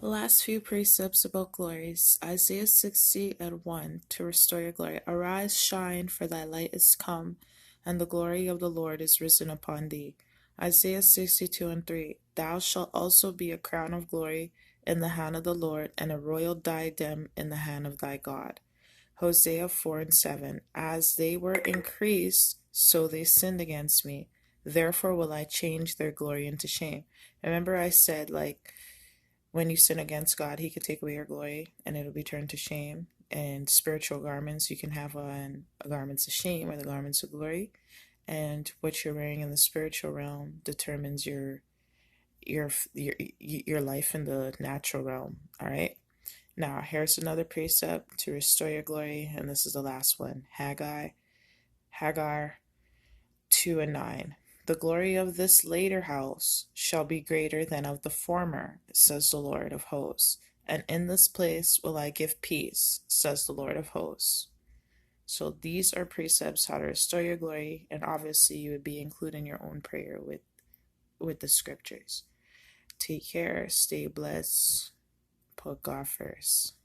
The last few precepts about glories. Isaiah 60 and 1, to restore your glory. Arise, shine, for thy light is come, and the glory of the Lord is risen upon thee. Isaiah 62 and 3, thou shalt also be a crown of glory in the hand of the Lord, and a royal diadem in the hand of thy God. Hosea 4 and 7, as they were increased, so they sinned against me. Therefore will I change their glory into shame. Remember I said, when you sin against God, He could take away your glory and it'll be turned to shame. And spiritual garments, you can have on garments of shame or the garments of glory. And what you're wearing in the spiritual realm determines your life in the natural realm. All right. Now here's another precept to restore your glory, and this is the last one. Hagar 2 and 9. The glory of this later house shall be greater than of the former, says the Lord of hosts. And in this place will I give peace, says the Lord of hosts. So these are precepts how to restore your glory, and obviously you would be including your own prayer with the scriptures. Take care, stay blessed, put God first.